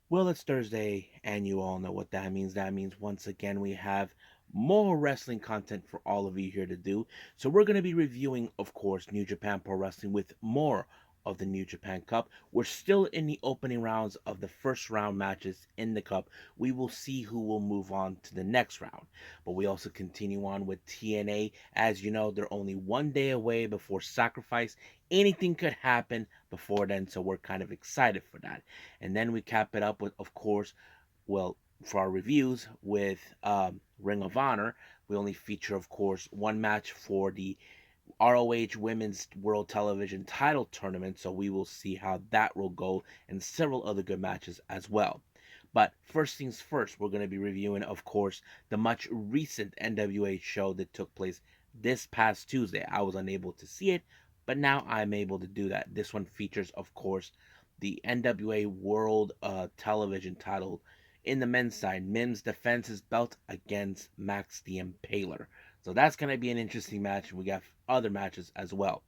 Well, it's Thursday, and you all know what that means. That means once again we have more wrestling content for all of you here to do. So, we're going to be reviewing, of course, New Japan Pro Wrestling with more of the New Japan Cup. We're still in the opening rounds of the first round matches in the Cup. We will see who will move on to the next round. But we also continue on with TNA. As you know, they're only one day away before Sacrifice. Anything could happen before then, so we're kind of excited for that. And then we cap it up with, of course, well, for our reviews with Ring of Honor. We only feature, of course, one match for the ROH Women's World Television Title Tournament, so we will see how that will go, and several other good matches as well. But first things first, we're going to be reviewing, of course, the much recent NWA show that took place this past Tuesday. I was unable to see it, but now I'm able to do that. This one features, of course, the NWA World Television title in the men's side. Mims defends his belt against Max the Impaler. So that's going to be an interesting match. We got other matches as well.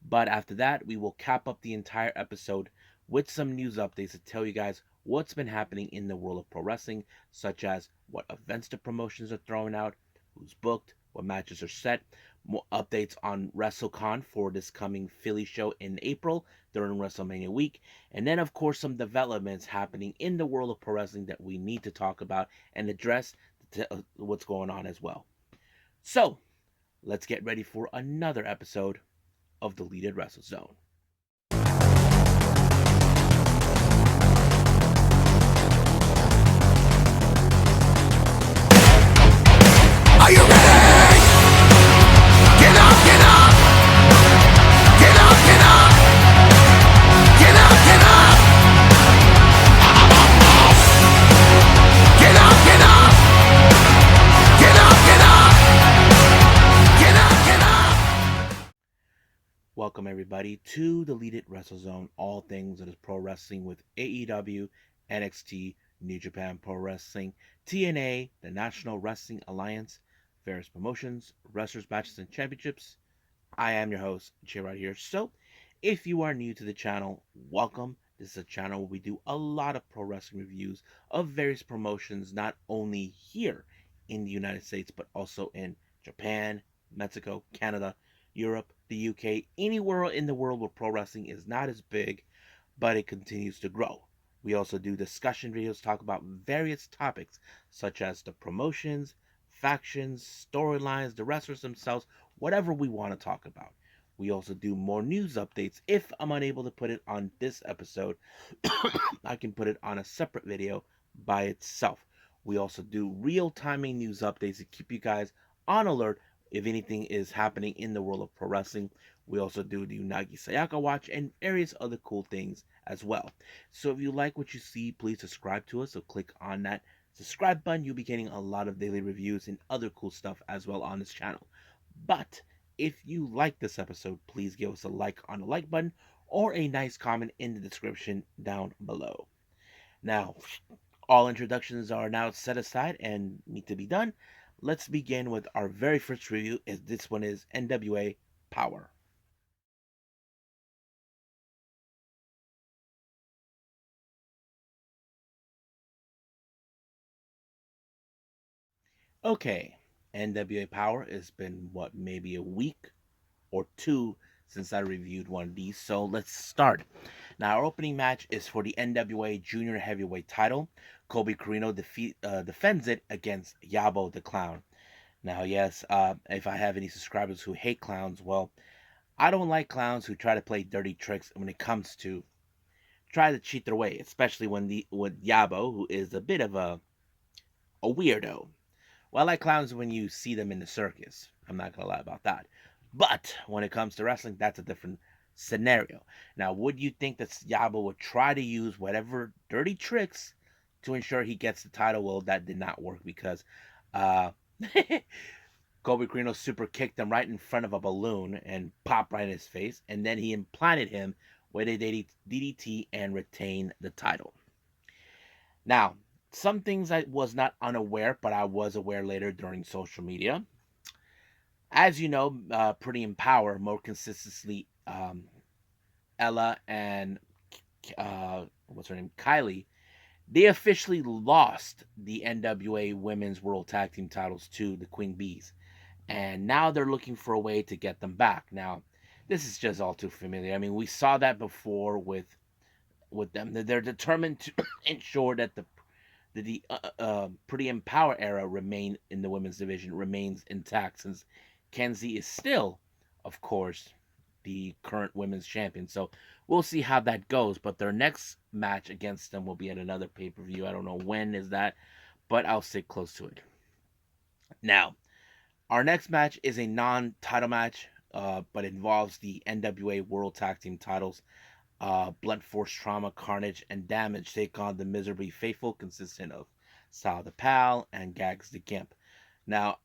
But after that, we will cap up the entire episode with some news updates to tell you guys what's been happening in the world of pro wrestling, such as what events the promotions are throwing out, who's booked, what matches are set, more updates on Wrestlecon for this coming Philly show in April during WrestleMania week, and then, of course, some developments happening in the world of pro wrestling that we need to talk about and address what's going on as well. So, let's get ready for another episode of Deleted Wrestle Zone. Are you ready? Get up, get up! Get up, get up! Get up, get up! Get up, get up! Get up, get up! Get up, get up! Welcome, everybody, to Deleted Wrestle Zone, all things that is pro wrestling with AEW, NXT, New Japan Pro Wrestling, TNA, the National Wrestling Alliance, various promotions, wrestlers, matches, and championships. I am your host, Jay right here. So, if you are new to the channel, welcome. This is a channel where we do a lot of pro wrestling reviews of various promotions, not only here in the United States, but also in Japan, Mexico, Canada, Europe, the UK, anywhere in the world where pro wrestling is not as big, but it continues to grow. We also do discussion videos, talk about various topics such as the promotions, factions, storylines, the wrestlers themselves, whatever we want to talk about. We also do more news updates. If I'm unable to put it on this episode, I can put it on a separate video by itself. We also do real timing news updates to keep you guys on alert if anything is happening in the world of pro wrestling. We also do the Unagi Sayaka Watch and various other cool things as well. So if you like what you see, please subscribe to us. So click on that subscribe button. You'll be getting a lot of daily reviews and other cool stuff as well on this channel. But if you like this episode, please give us a like on the like button or a nice comment in the description down below. Now, all introductions are now set aside and need to be done. Let's begin with our very first review. As this one is NWA Powerrr. Okay, NWA Powerrr has been what, maybe a week or two since I reviewed one of these. So let's start. Now, our opening match is for the NWA Junior Heavyweight title. Kobe Carino defends it against Yabo the Clown. Now, yes, if I have any subscribers who hate clowns, well, I don't like clowns who try to play dirty tricks when it comes to try to cheat their way, especially when the with Yabo, who is a bit of a weirdo. Well, I like clowns when you see them in the circus. I'm not gonna lie about that. But when it comes to wrestling, that's a different scenario. Now, would you think that Yabo would try to use whatever dirty tricks to ensure he gets the title? Well, that did not work because uh, Kobe Carino super kicked him right in front of a balloon and popped right in his face, and then he implanted him with a DDT and retained the title. Now, some things I was not unaware, but I was aware later during social media. As you know, Pretty in Power more consistently, Ella and what's her name, Kylie, They officially lost the NWA Women's World Tag Team titles to the Queen Bees, and now they're looking for a way to get them back. Now, this is just all too familiar. I mean, we saw that before with them. They're determined to ensure that the Pretty Empower era remain in the women's division remains intact, since Kenzie is still, of course, the current women's champion. So we'll see how that goes. But their next match against them will be at another pay per view. I don't know when is that, but I'll stick close to it. Now, our next match is a non-title match, but involves the NWA World Tag Team titles. Blunt Force Trauma, Carnage, and Damage take on the Miserably Faithful, consistent of Sal the Pal and Gags the Gimp. Now,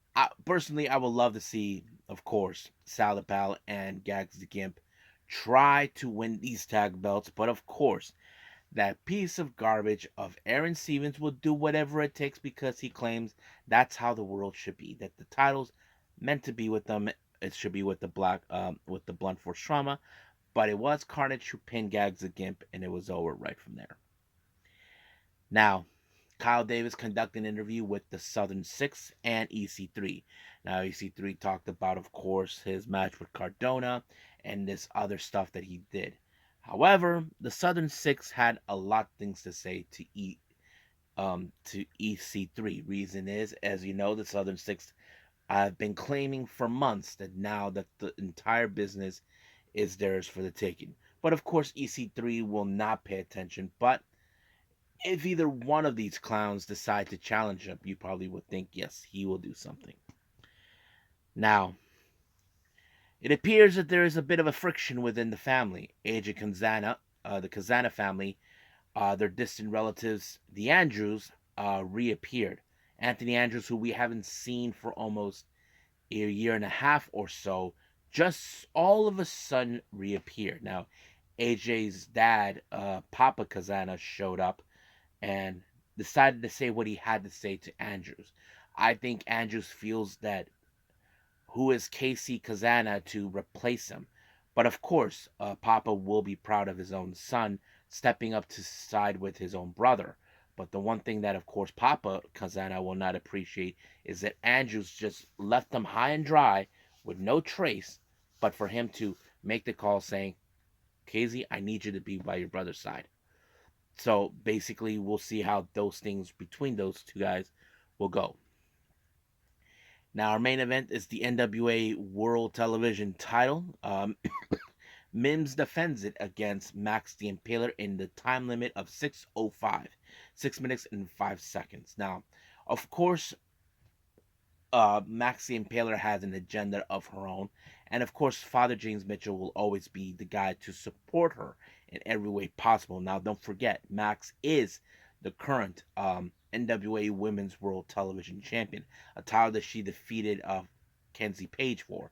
personally, I would love to see, of course, Sal the Pal and Gags the Gimp try to win these tag belts, but of course, that piece of garbage of Aaron Stevens will do whatever it takes because he claims that's how the world should be. That the titles meant to be with them, it should be with with the Blunt Force Trauma, but it was Carnage who pinned Gags the Gimp, and it was over right from there. Now, Kyle Davis conducted an interview with the Southern Six and EC3. Now, EC3 talked about, of course, his match with Cardona and this other stuff that he did. However, the Southern Six had a lot of things to say to EC3. Reason is, as you know, the Southern Six have been claiming for months that now that the entire business is theirs for the taking. But of course, EC3 will not pay attention. But if either one of these clowns decide to challenge him, you probably would think, yes, he will do something. Now, it appears that there is a bit of a friction within the family. AJ Kazana, the Kazana family, their distant relatives, the Andrews, reappeared. Anthony Andrews, who we haven't seen for almost a year and a half or so, just all of a sudden reappeared. Now, AJ's dad, Papa Kazana, showed up and decided to say what he had to say to Andrews. I think Andrews feels that who is Casey Kazana to replace him. But of course, Papa will be proud of his own son stepping up to side with his own brother. But the one thing that, of course, Papa Kazana will not appreciate is that Andrews just left them high and dry with no trace, but for him to make the call saying, Casey, I need you to be by your brother's side. So basically, we'll see how those things between those two guys will go. Now, our main event is the NWA World Television title. Mims defends it against Max the Impaler in the time limit of 6:05, 6 minutes and 5 seconds. Now, of course, Max the Impaler has an agenda of her own, and of course, Father James Mitchell will always be the guy to support her in every way possible. Now, don't forget, Max is the current NWA Women's World Television Champion, a title that she defeated Kenzie Page for.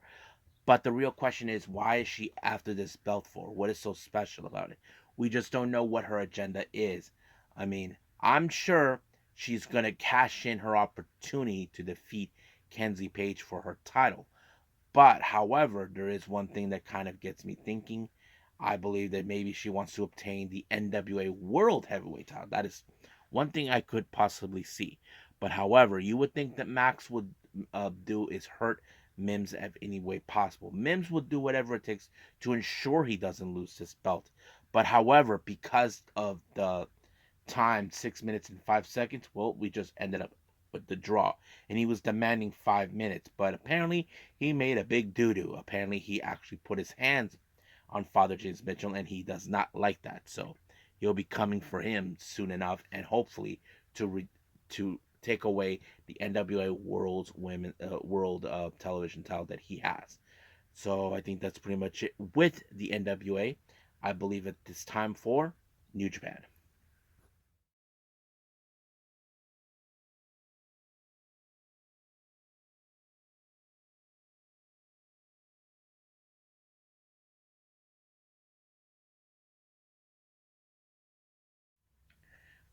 But the real question is, why is she after this belt for? What is so special about it? We just don't know what her agenda is. I mean, I'm sure she's going to cash in her opportunity to defeat Kenzie Page for her title. But, however, there is one thing that kind of gets me thinking. I believe that maybe she wants to obtain the NWA World Heavyweight title. That is one thing I could possibly see. But, however, you would think that Max would do is hurt Mims in any way possible. Mims would do whatever it takes to ensure he doesn't lose this belt. But, however, because of the time, 6 minutes and 5 seconds, well, we just ended up with the draw. And he was demanding 5 minutes. But apparently, he made a big doo doo. Apparently, he actually put his hands on Father James Mitchell, and he does not like that. So he'll be coming for him soon enough, and hopefully to take away the NWA World Television title that he has. So I think that's pretty much it with the NWA. I believe at this time for New Japan.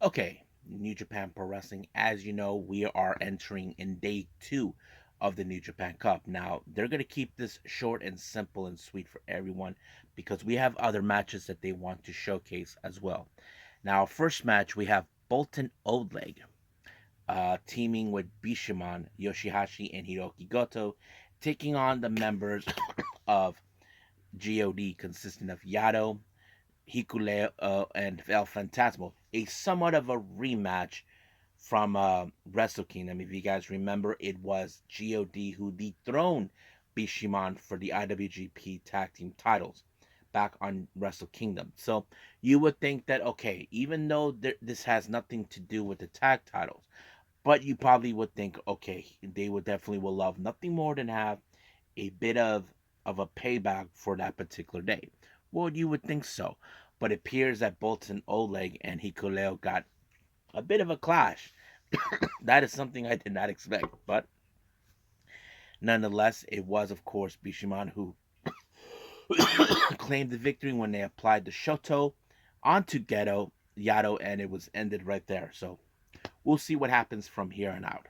Okay, New Japan Pro Wrestling. As you know, we are entering in day two of the New Japan Cup. Now, they're going to keep this short and simple and sweet for everyone because we have other matches that they want to showcase as well. Now, first match, we have Bolton Oldleg, teaming with Bishamon, Yoshihashi, and Hiroki Goto, taking on the members of God, consisting of Yado, Hikule, and El Fantasmo. A somewhat of a rematch from Wrestle Kingdom. If you guys remember, it was God who dethroned Bishamon for the IWGP Tag Team titles back on Wrestle Kingdom. So you would think that, okay, even though this has nothing to do with the tag titles, but you probably would think, okay, they would definitely will love nothing more than have a bit of a payback for that particular day. Well, you would think so, but it appears that Bolton Oleg and Hikuleo got a bit of a clash. That is something I did not expect, but nonetheless, it was of course Bishamon who claimed the victory when they applied the Shoto onto Geto Yado, and it was ended right there. So we'll see what happens from here on out.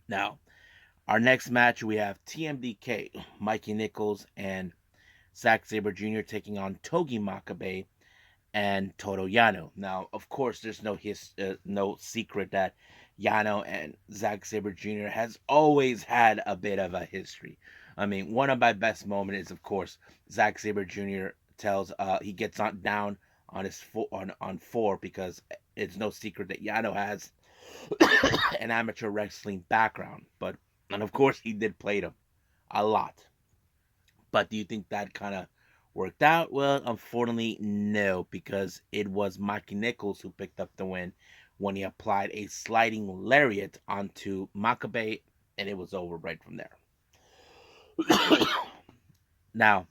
Now, our next match we have TMDK, Mikey Nichols and Zack Sabre Jr. taking on Togi Makabe and Toru Yano. Now, of course, there's no secret that Yano and Zack Sabre Jr. has always had a bit of a history. I mean, one of my best moments is, of course, Zack Sabre Jr. tells he gets on down on his on four, because it's no secret that Yano has an amateur wrestling background, but and of course he did play them a lot. But do you think that kind of worked out? Well, unfortunately, no, because it was Mikey Nichols who picked up the win when he applied a sliding lariat onto Makabe, and it was over right from there. Now,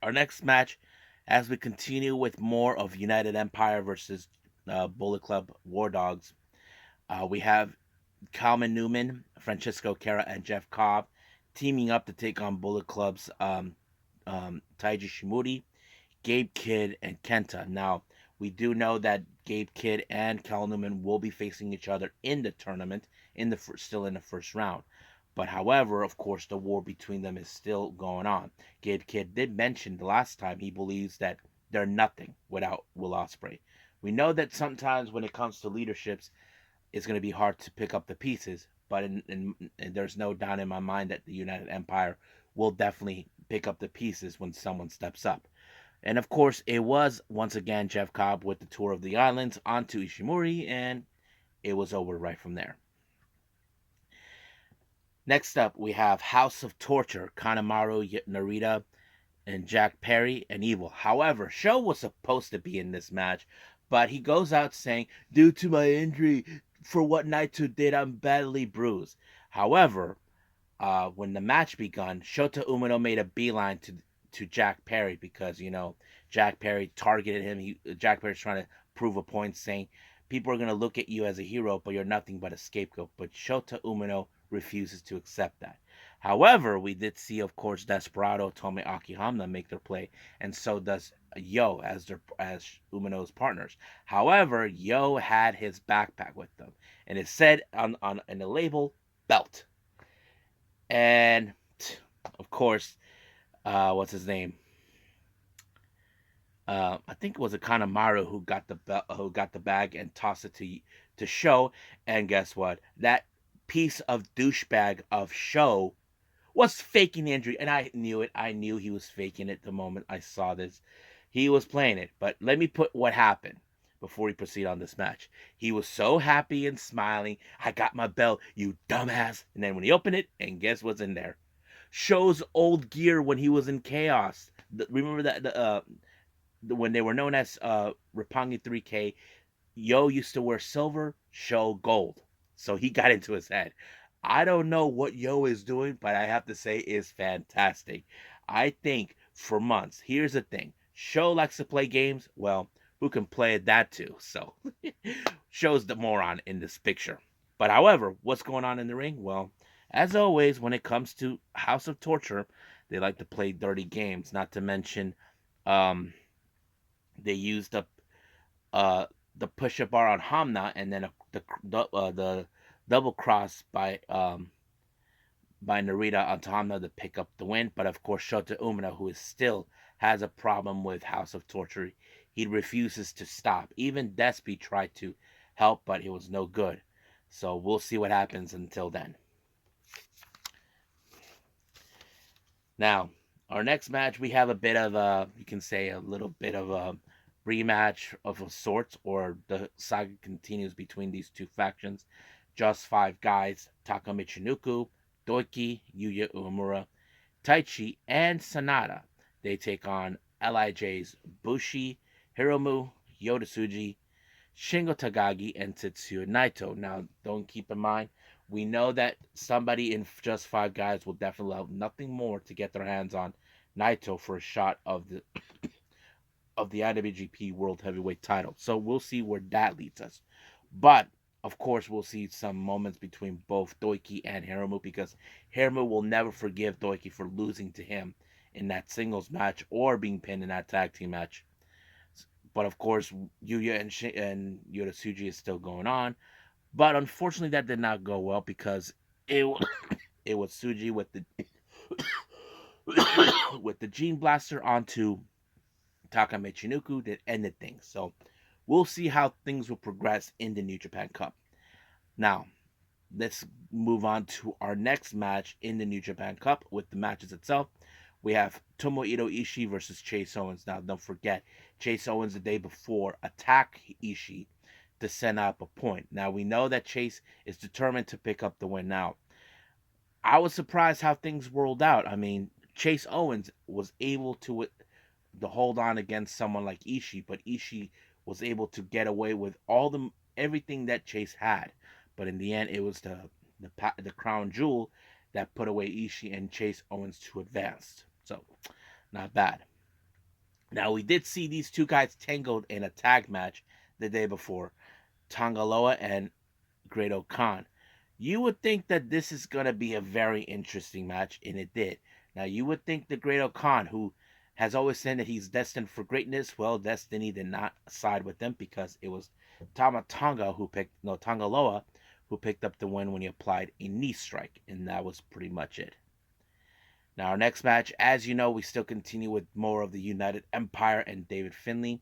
our next match, as we continue with more of United Empire versus Bullet Club War Dogs, we have Kalman Newman, Francisco Cara, and Jeff Cobb teaming up to take on Bullet Club's Taiji Shimuri, Gabe Kidd, and Kenta. Now, we do know that Gabe Kidd and Cal Newman will be facing each other in the tournament, still in the first round. But however, of course, the war between them is still going on. Gabe Kidd did mention the last time he believes that they're nothing without Will Ospreay. We know that sometimes when it comes to leaderships, it's going to be hard to pick up the pieces, but there's no doubt in my mind that the United Empire will definitely pick up the pieces when someone steps up. And of course, it was once again Jeff Cobb with the tour of the islands onto Ishimori, and it was over right from there. Next up, we have House of Torture, Kanemaru Narita, and Jack Perry and Evil. However, Sho was supposed to be in this match, but he goes out saying, due to my injury for what Naito did, I'm badly bruised. However, when the match begun, Shota Umino made a beeline to Jack Perry, because Jack Perry targeted him. Jack Perry's trying to prove a point, saying people are going to look at you as a hero, but you're nothing but a scapegoat. But Shota Umino refuses to accept that. However, we did see, of course, Desperado, Tome Akihama make their play, and so does Yo as Umino's partners. However, Yo had his backpack with them, and it said on the label, belt. And of course, what's his name? I think it was a Kanemaru who got the bag and tossed it to Sho. And guess what? That piece of douchebag of Sho was faking the injury, and I knew it. I knew he was faking it the moment I saw this. He was playing it. But let me put what happened before we proceed on this match. He was so happy and smiling. I got my belt, you dumbass. And then when he opened it, and guess what's in there? Sho's old gear when he was in Chaos. Remember that when they were known as Roppongi 3K, Yo used to wear silver, Sho gold. So he got into his head. I don't know what Yo is doing, but I have to say is fantastic. I think for months, here's the thing. Sho likes to play games. Well, who can play that too? So Sho's the moron in this picture. But however, what's going on in the ring? Well, as always, when it comes to House of Torture, they like to play dirty games. Not to mention, they used up the push-up bar on Hamna, and then the double cross by Narita on Hamna to pick up the win. But of course, Shota Umino, who is still has a problem with House of Torture, he refuses to stop. Even Despy tried to help, but it was no good. So we'll see what happens until then. Now, our next match, we have a bit of a, you can say a little bit of a rematch of a sort, or the saga continues between these two factions. Just five guys, Taka Michinoku, Doiki, Yuya Uemura, Taichi, and Sanada. They take on LIJ's Bushi, Hiromu, Yoda Shingo Takagi, and Tetsuya Naito. Now, don't keep in mind, we know that somebody in just five guys will definitely have nothing more to get their hands on Naito for a shot of the IWGP World Heavyweight title. So we'll see where that leads us. But of course, we'll see some moments between both Doiki and Hiromu, because Hiromu will never forgive Doiki for losing to him in that singles match or being pinned in that tag team match. But of course, Yuya and Yoda is still going on. But unfortunately, that did not go well, because it it was Suji with the with the Gene Blaster onto Taka Michinoku that ended things. So we'll see how things will progress in the New Japan Cup. Now, let's move on to our next match in the New Japan Cup with the matches itself. We have Tomohiro Ishii versus Chase Owens. Now, don't forget, Chase Owens the day before attacked Ishii to send up a point. Now, we know that Chase is determined to pick up the win now. I was surprised how things rolled out. I mean, Chase Owens was able to hold on against someone like Ishii, but Ishii was able to get away with everything that Chase had. But in the end, it was the crown jewel that put away Ishii and Chase Owens to advance. So, not bad. Now, we did see these two guys tangled in a tag match the day before, Tangaloa and Great Khan. You would think that this is going to be a very interesting match, and it did. Now, you would think the Great Khan, who has always said that he's destined for greatness, well, destiny did not side with them, because it was Tangaloa who picked up the win when he applied a knee strike, and that was pretty much it. Now, our next match, as you know, we still continue with more of the United Empire and David Finlay.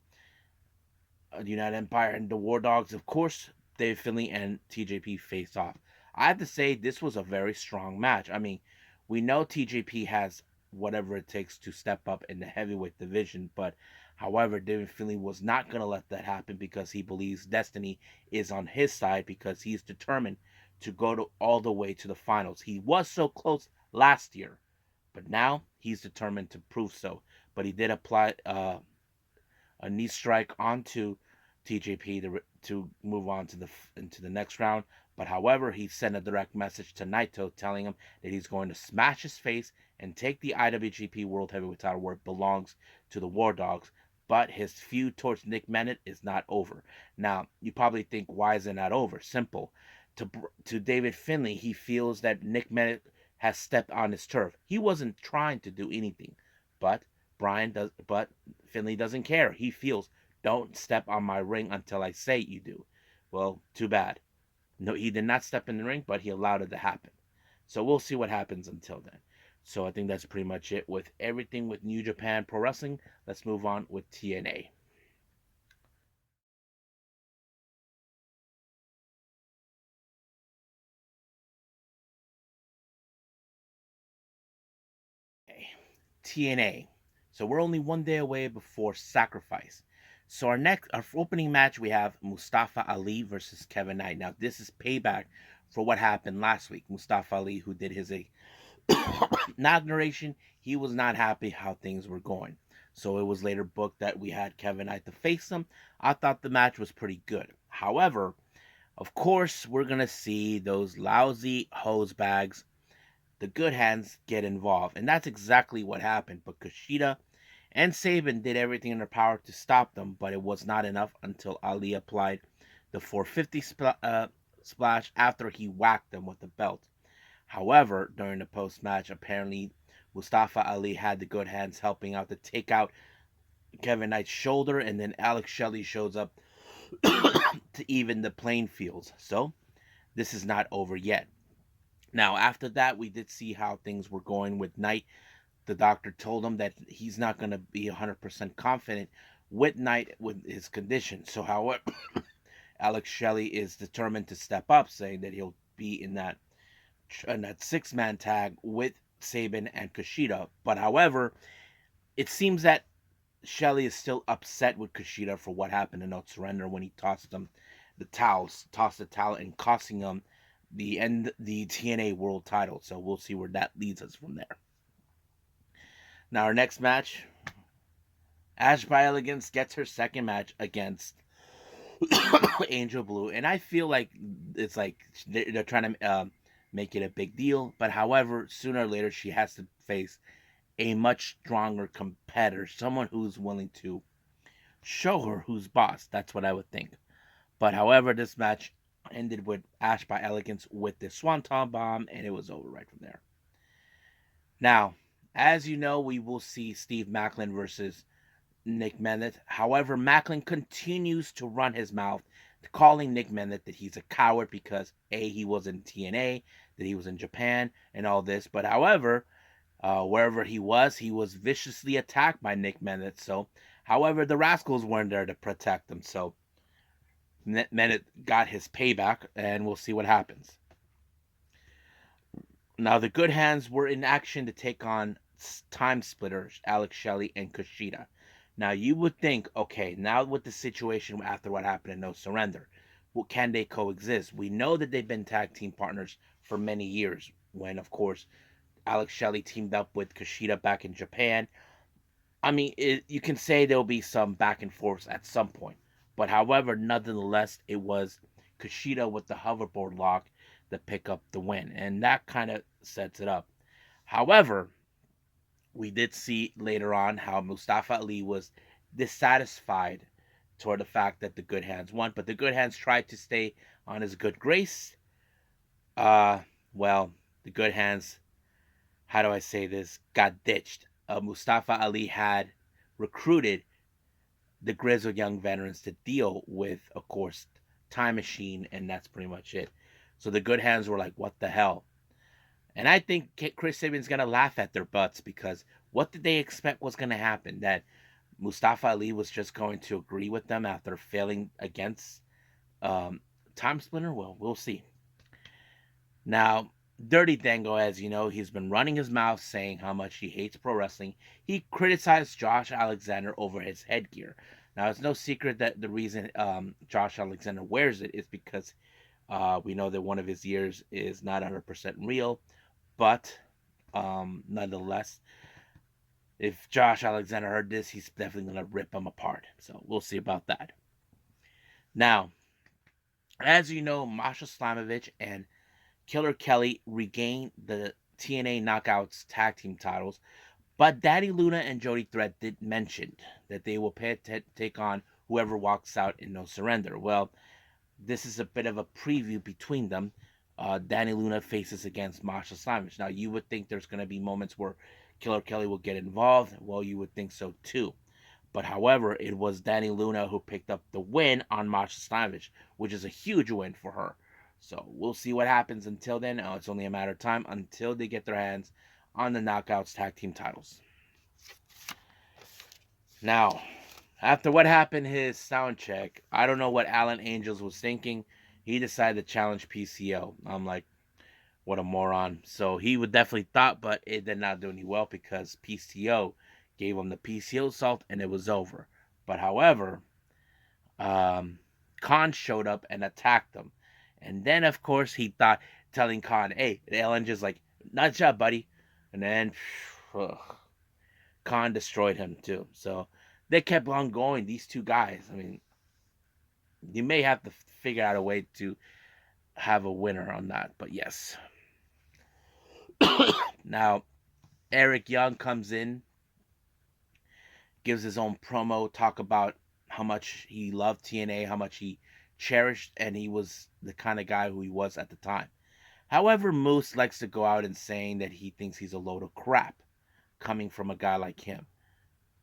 United Empire and the War Dogs, of course, David Finlay and TJP face off. I have to say, this was a very strong match. I mean, we know TJP has whatever it takes to step up in the heavyweight division, but however, David Finlay was not going to let that happen, because he believes destiny is on his side, because he's determined to go all the way to the finals. He was so close last year, but now he's determined to prove so. But he did apply a knee strike onto TJP to move on into the next round. But however, he sent a direct message to Naito telling him that he's going to smash his face and take the IWGP World Heavyweight title where it belongs to the War Dogs. But his feud towards Nick Bennett is not over. Now, you probably think, why is it not over? Simple. To David Finlay, he feels that Nick Bennett has stepped on his turf. He wasn't trying to do anything, but Finlay doesn't care. He feels, don't step on my ring until I say you do. Well, too bad. No, he did not step in the ring, but he allowed it to happen. So we'll see what happens until then. So I think that's pretty much it with everything with New Japan Pro Wrestling. Let's move on with TNA. Okay. TNA. So we're only one day away before Sacrifice. So our opening match, we have Mustafa Ali versus Kevin Knight. Now this is payback for what happened last week. Mustafa Ali, who did his inauguration, he was not happy how things were going. So it was later booked that we had Kevin Knight to face him. I thought the match was pretty good. However, of course, we're gonna see those lousy hose bags, the good hands, get involved, and that's exactly what happened. But Kushida and Saban did everything in their power to stop them, but it was not enough until Ali applied the 450 splash after he whacked them with the belt. However, during the post match, apparently Mustafa Ali had the good hands helping out to take out Kevin Knight's shoulder, and then Alex Shelley shows up to even the playing fields. So, this is not over yet. Now, after that, we did see how things were going with Knight. The doctor told him that he's not going to be 100% confident with Knight with his condition. So, however, Alex Shelley is determined to step up, saying that he'll be in that 6-man tag with Sabin and Kushida. But however, it seems that Shelley is still upset with Kushida for what happened in No Surrender when he tossed the towel, and costing him the TNA World Title. So we'll see where that leads us from there. Now our next match, Ash by Elegance gets her second match against Angel Blue, and I feel like it's like they're trying to make it a big deal. But however, sooner or later she has to face a much stronger competitor, someone who's willing to show her who's boss. That's what I would think. But however, this match ended with Ash by Elegance with the Swanton Bomb, and it was over right from there. Now, as you know, we will see Steve Macklin versus Nick Mennett. However, Macklin continues to run his mouth, calling Nick Mennett that he's a coward because he was in TNA, that he was in Japan, and all this. But however, wherever he was viciously attacked by Nick Mennett. So, however, the Rascals weren't there to protect him. So, Mennett got his payback, and we'll see what happens. Now, the Good Hands were in action to take on Time Splitters, Alex Shelley, and Kushida. Now, you would think, okay, now with the situation after what happened in No Surrender, well, can they coexist? We know that they've been tag team partners for many years. When, of course, Alex Shelley teamed up with Kushida back in Japan. I mean, you can say there'll be some back and forth at some point. But however, nonetheless, it was Kushida with the hoverboard lock that pick up the win. And that kind of sets it up. However, we did see later on how Mustafa Ali was dissatisfied toward the fact that the Good Hands won. But the Good Hands tried to stay on his good grace. Uh, well, the Good Hands, how do I say this, got ditched. Mustafa Ali had recruited the grizzled young veterans to deal with, of course, Time Machine, and that's pretty much it. So the Good Hands were like, what the hell? And I think Chris Sabin's going to laugh at their butts because what did they expect was going to happen? That Mustafa Ali was just going to agree with them after failing against Time Splitter? Well, we'll see. Now, Dirty Dango, as you know, he's been running his mouth saying how much he hates pro wrestling. He criticized Josh Alexander over his headgear. Now, it's no secret that the reason Josh Alexander wears it is because we know that one of his ears is not 100% real. But nonetheless, if Josh Alexander heard this, he's definitely going to rip him apart. So we'll see about that. Now, as you know, Masha Slamovich and Killer Kelly regained the TNA Knockouts tag team titles, but Daddy Luna and Jody Threat did mention that they will take on whoever walks out in No Surrender. Well, this is a bit of a preview between them. Danny Luna faces against Masha Slamovich. Now, you would think there's going to be moments where Killer Kelly will get involved. Well, you would think so too. But however, it was Danny Luna who picked up the win on Masha Slamovich, which is a huge win for her. So we'll see what happens until then. It's only a matter of time until they get their hands on the Knockouts tag team titles. Now, after what happened his sound check, I don't know what Alan Angels was thinking. He decided to challenge PCO. I'm like, what a moron. So he would definitely thought, but it did not do any well because PCO gave him the PCO salt and it was over. But however, Khan showed up and attacked him. And then, of course, he thought, telling Khan, hey, the Ellen just like, nice job, buddy. And then, Khan destroyed him too. So they kept on going, these two guys. I mean, you may have to figure out a way to have a winner on that. But yes. Now, Eric Young comes in, gives his own promo, talk about how much he loved TNA, how much he cherished, and he was the kind of guy who he was at the time. However, Moose likes to go out and saying that he thinks he's a load of crap coming from a guy like him.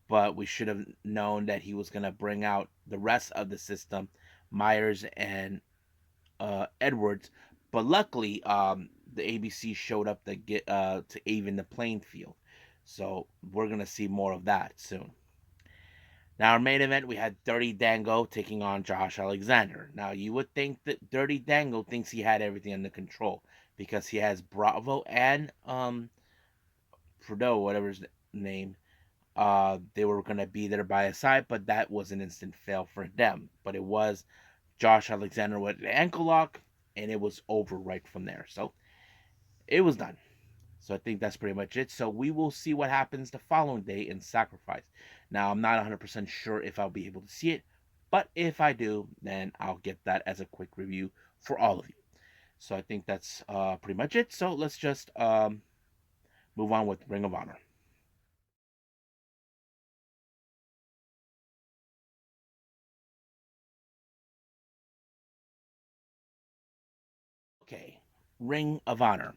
But we should have known that he was going to bring out the rest of the system, Myers and Edwards. But luckily, the ABC showed up to even the playing field. So we're going to see more of that soon. Now, our main event, we had Dirty Dango taking on Josh Alexander. Now, you would think that Dirty Dango thinks he had everything under control because he has Bravo and Trudeau, whatever his name. They were going to be there by his side, but that was an instant fail for them. But it was Josh Alexander with the ankle lock, and it was over right from there. So it was done. So I think that's pretty much it. So we will see what happens the following day in Sacrifice. Now, I'm not 100% sure if I'll be able to see it, but if I do, then I'll get that as a quick review for all of you. So I think that's pretty much it. So let's just move on with Ring of Honor. Okay, Ring of Honor.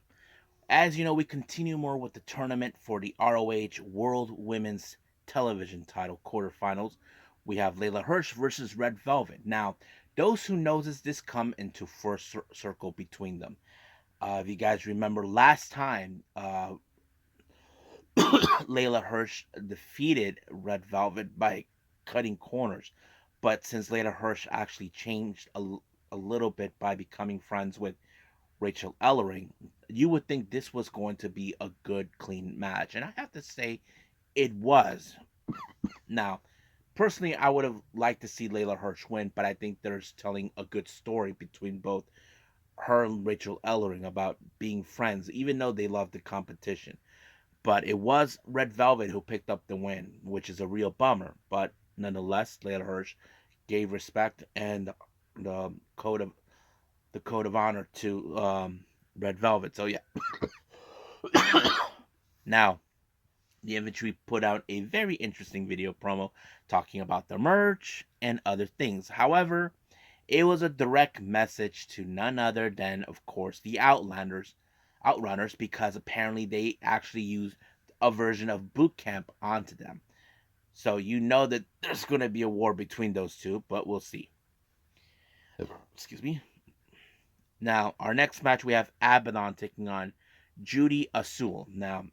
As you know, we continue more with the tournament for the ROH World Women's Television Title quarterfinals. We have Layla Hirsch versus Red Velvet. Now, those who noticed this come into first circle between them. If you guys remember last time, Layla Hirsch defeated Red Velvet by cutting corners. But since Layla Hirsch actually changed a little bit by becoming friends with Rachel Ellering, you would think this was going to be a good, clean match. And I have to say, it was. Now, personally, I would have liked to see Layla Hirsch win, but I think there's telling a good story between both her and Rachel Ellering about being friends, even though they love the competition. But it was Red Velvet who picked up the win, which is a real bummer. But nonetheless, Layla Hirsch gave respect and the code of honor to Red Velvet. So yeah. Now, the infantry put out a very interesting video promo talking about the merch and other things. However, it was a direct message to none other than, of course, the Outrunners, because apparently they actually used a version of Boot Camp onto them. So you know that there's going to be a war between those two, but we'll see. Excuse me. Now, our next match, we have Abaddon taking on Judy Azul. Now,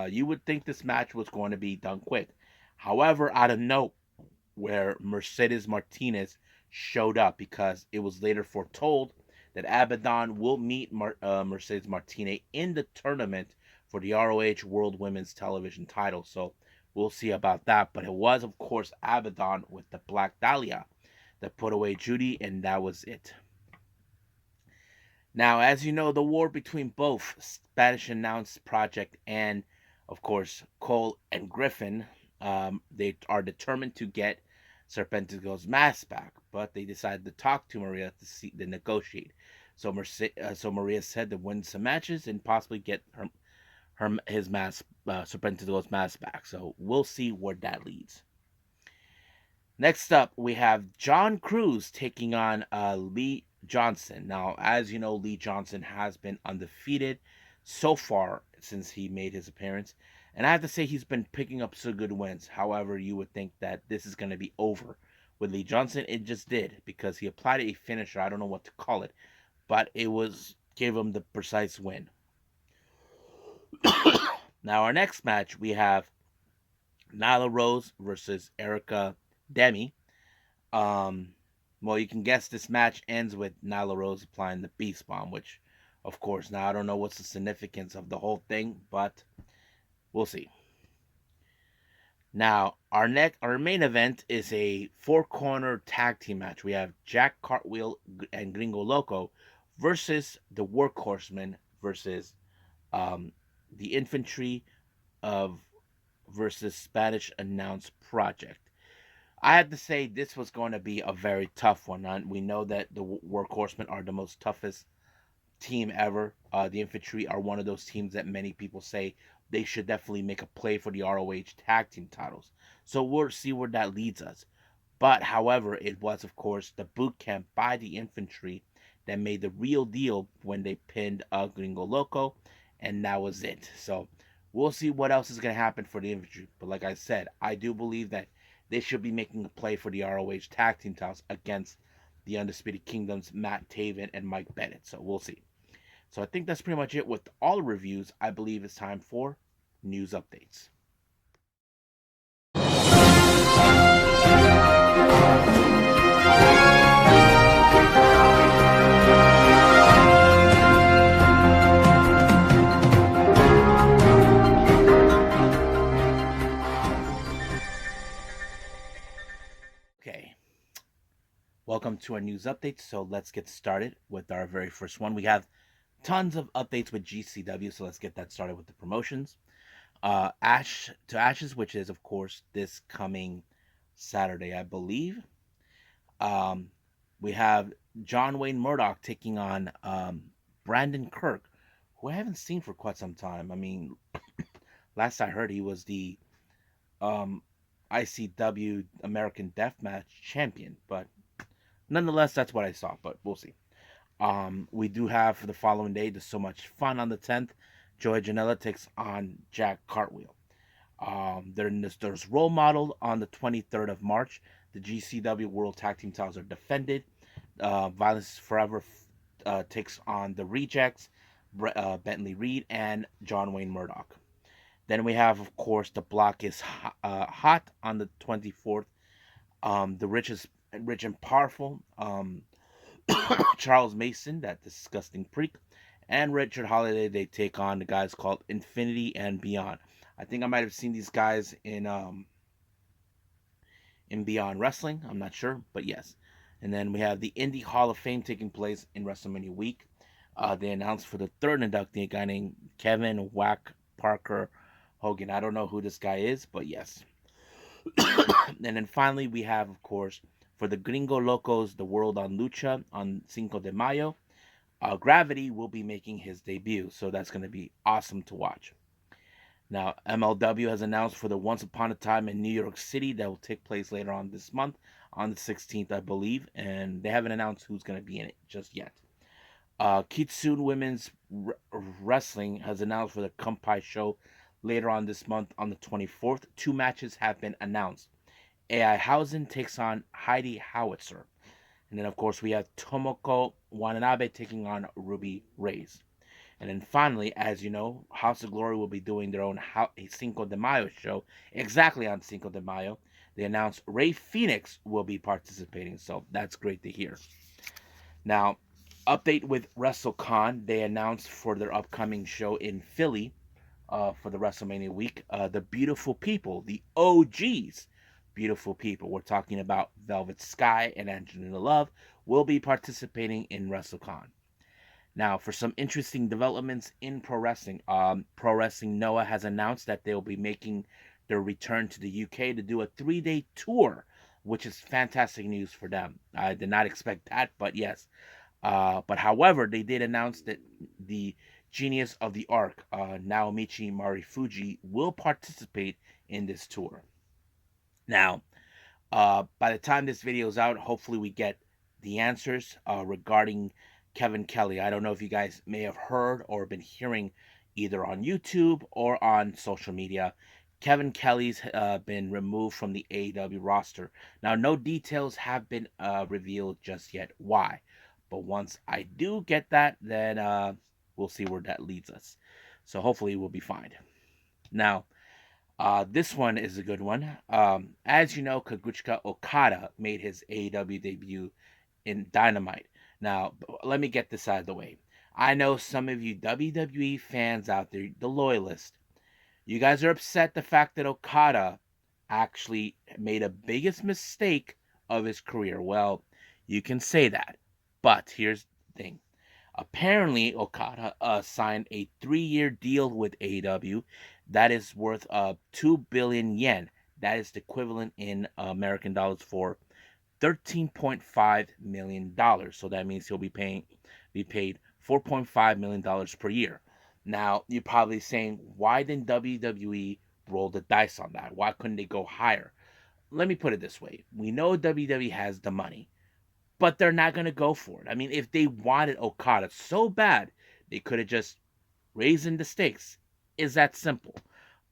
you would think this match was going to be done quick. However, out of nowhere, Mercedes Martinez showed up because it was later foretold that Abaddon will meet Mercedes Martinez in the tournament for the ROH World Women's Television title. So we'll see about that. But it was, of course, Abaddon with the Black Dahlia that put away Judy, and that was it. Now, as you know, the war between both Spanish Announce Project and, of course, Cole and Griffin, they are determined to get Serpentico's mask back, but they decided to talk to Maria to negotiate. So, Maria said to win some matches and possibly get his mask, Serpentico's mask back. So we'll see where that leads. Next up, we have John Cruz taking on Lee Johnson. Now, as you know, Lee Johnson has been undefeated so far since he made his appearance. And I have to say, he's been picking up some good wins. However, you would think that this is going to be over with Lee Johnson. It just did, because he applied a finisher. I don't know what to call it, but it gave him the precise win. Now, our next match, we have Nyla Rose versus Erica Demi. Well, you can guess this match ends with Nyla Rose applying the Beast Bomb, which, of course, now I don't know what's the significance of the whole thing, but we'll see. Now, our main event is a four-corner tag team match. We have Jack Cartwheel and Gringo Loco versus the Workhorsemen versus the Infantry of versus Spanish Announce Project. I have to say this was going to be a very tough one. We know that the Workhorsemen are the most toughest team ever. The Infantry are one of those teams that many people say they should definitely make a play for the ROH tag team titles. So we'll see where that leads us. But however, it was of course the boot camp by the Infantry that made the real deal when they pinned Gringo Loco, and that was it. So we'll see what else is going to happen for the Infantry. But like I said, I do believe that they should be making a play for the ROH tag team titles against the Undisputed Kingdom's Matt Taven and Mike Bennett. So we'll see. So I think that's pretty much it with all the reviews. I believe it's time for news updates. Okay, welcome to our news update. So let's get started with our very first one. We have tons of updates with GCW, so let's get that started with the promotions. Ash to Ashes, which is of course this coming Saturday, I believe. Um, we have John Wayne Murdoch taking on Brandon Kirk, who I haven't seen for quite some time. I mean, last I heard, he was the um, ICW American Deathmatch champion, but nonetheless, that's what I saw. But we'll see. We do have for the following day, there's so much fun on the 10th. Joey Janela takes on Jack Cartwheel. There's Role Model on the 23rd of March. The GCW World Tag Team titles are defended. Violence Forever takes on the Rejects, Bentley Reed, and John Wayne Murdoch. Then we have, of course, the block is hot on the 24th. The Rich and Powerful, Charles Mason, that disgusting freak, and Richard Holiday. They take on the guys called Infinity and Beyond. I think I might have seen these guys in Beyond Wrestling. I'm not sure, but yes. And then we have the Indie Hall of Fame taking place in WrestleMania week. They announced for the third inductee a guy named Kevin Wack Parker Hogan. I don't know who this guy is, but yes. And then finally, we have, of course, for the Gringo Locos, the World on Lucha on Cinco de Mayo. Gravity will be making his debut, so that's going to be awesome to watch. Now, MLW has announced for the Once Upon a Time in New York City that will take place later on this month, on the 16th, I believe, and they haven't announced who's going to be in it just yet. Kitsune Women's Wrestling has announced for the Kumpai show later on this month on the 24th. Two matches have been announced. AI Hausen takes on Heidi Howitzer. And then, of course, we have Tomoko Watanabe taking on Ruby Reyes. And then finally, as you know, House of Glory will be doing their own Cinco de Mayo show exactly on Cinco de Mayo. They announced Ray Phoenix will be participating, so that's great to hear. Now, update with WrestleCon. They announced for their upcoming show in Philly for the WrestleMania week, the beautiful people, the OGs, beautiful people. We're talking about Velvet Sky and Angelina Love will be participating in WrestleCon. Now, for some interesting developments in pro wrestling, Pro Wrestling Noah has announced that they will be making their return to the UK to do a 3-day tour, which is fantastic news for them. I did not expect that, but yes. But however, they did announce that the Genius of the Arc, Naomichi Marifuji, will participate in this tour. Now, by the time this video is out, hopefully we get the answers regarding Kevin Kelly. I don't know if you guys may have heard or been hearing either on YouTube or on social media. Kevin Kelly's been removed from the AEW roster. Now, no details have been revealed just yet why. But once I do get that, then we'll see where that leads us. So hopefully we'll be fine. Now, this one is a good one. As you know, Kazuchika Okada made his AEW debut in Dynamite. Now, let me get this out of the way. I know some of you WWE fans out there, the loyalists, you guys are upset the fact that Okada actually made a biggest mistake of his career. Well, you can say that. But here's the thing. Apparently, Okada signed a 3-year deal with AEW that is worth 2 billion yen. That is the equivalent in American dollars for $13.5 million. So that means he'll be paid $4.5 million per year. Now, you're probably saying, why didn't WWE roll the dice on that? Why couldn't they go higher? Let me put it this way. We know WWE has the money, but they're not going to go for it. I mean, if they wanted Okada so bad, they could have just raised the stakes. Is that simple?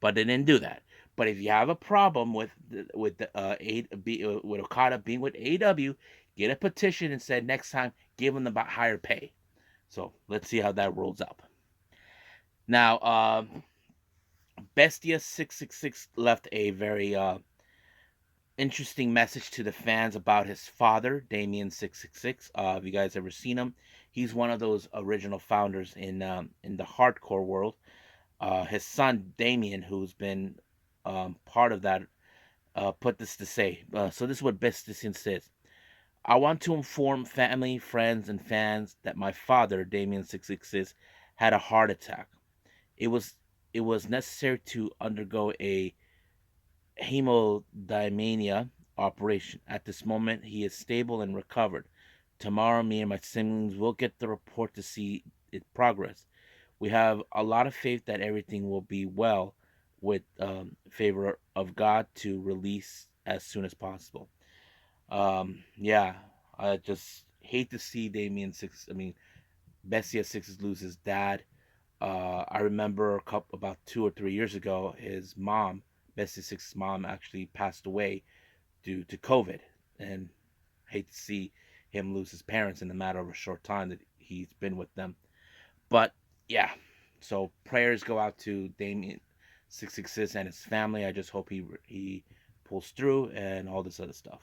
But they didn't do that. But if you have a problem with Okada being with AEW, get a petition and say next time give him about higher pay. So let's see how that rolls up. Now, Bestia666 left a very interesting message to the fans about his father, Damien666. If you guys ever seen him, he's one of those original founders in the hardcore world. His son Damien, who's been part of that, put this to say. So this is what Bestician says. I want to inform family, friends, and fans that my father, Damien666, had a heart attack. It was it was necessary to undergo a hemodynamia operation. At this moment, he is stable and recovered. Tomorrow, me and my siblings will get the report to see its progress. We have a lot of faith that everything will be well with favor of God to release as soon as possible. Yeah, I just hate to see Bessie at Sixes lose his dad. I remember about 2 or 3 years ago, his mom, Bessie Six's mom, actually passed away due to COVID, and I hate to see him lose his parents in a matter of a short time that he's been with them. But yeah, so prayers go out to Damien666 and his family. I just hope he pulls through and all this other stuff.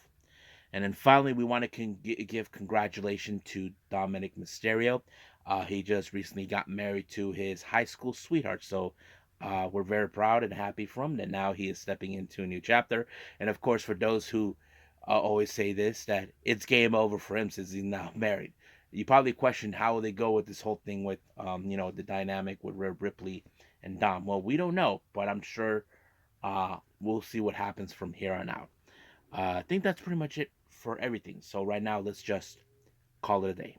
And then finally, we want to give congratulations to Dominik Mysterio. He just recently got married to his high school sweetheart. So we're very proud and happy for him that now he is stepping into a new chapter. And of course, for those who always say this, that it's game over for him since he's now married. You probably questioned how will they go with this whole thing with, the dynamic with Rhea Ripley and Dom. Well, we don't know, but I'm sure we'll see what happens from here on out. I think that's pretty much it for everything. So right now, let's just call it a day.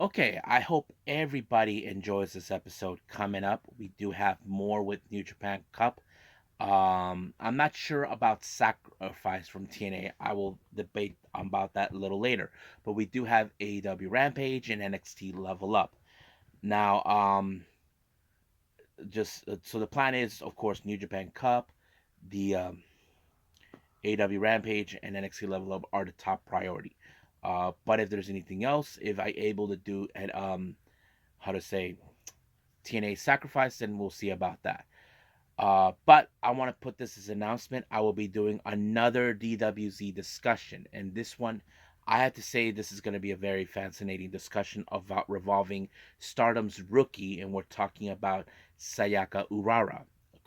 Okay, I hope everybody enjoys this episode. Coming up, we do have more with New Japan Cup. I'm not sure about Sacrifice from TNA. I will debate about that a little later. But we do have AEW Rampage and NXT Level Up. Now, just so the plan is, of course, New Japan Cup, the AW Rampage and NXT Level Up are the top priority. But if there's anything else, if I able to do and how to say TNA Sacrifice, then we'll see about that. But I want to put this as an announcement. I will be doing another DWZ discussion, and this one, I have to say, this is going to be a very fascinating discussion about revolving Stardom's rookie, and we're talking about Sayaka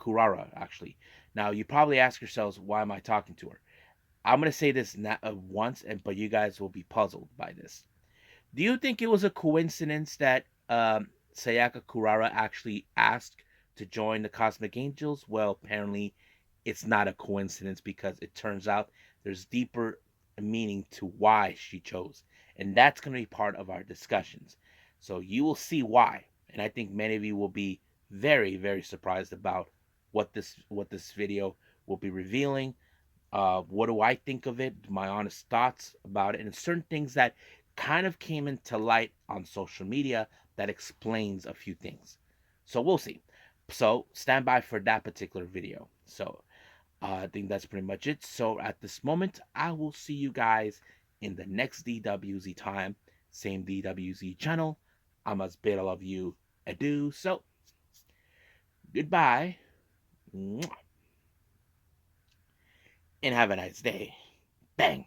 Kurara, actually. Now, you probably ask yourselves, why am I talking to her? I'm gonna say this not once, but you guys will be puzzled by this. Do you think it was a coincidence that Sayaka Kurara actually asked to join the Cosmic Angels? Well, apparently, it's not a coincidence because it turns out there's deeper meaning to why she chose, and that's gonna be part of our discussions. So you will see why, and I think many of you will be very, very surprised about what this video will be revealing. What do I think of it? My honest thoughts about it, and certain things that kind of came into light on social media that explains a few things. So we'll see. So stand by for that particular video. So I think that's pretty much it. So at this moment, I will see you guys in the next DWZ time. Same DWZ channel. I must bid all of you adieu. So goodbye. And have a nice day. Bang.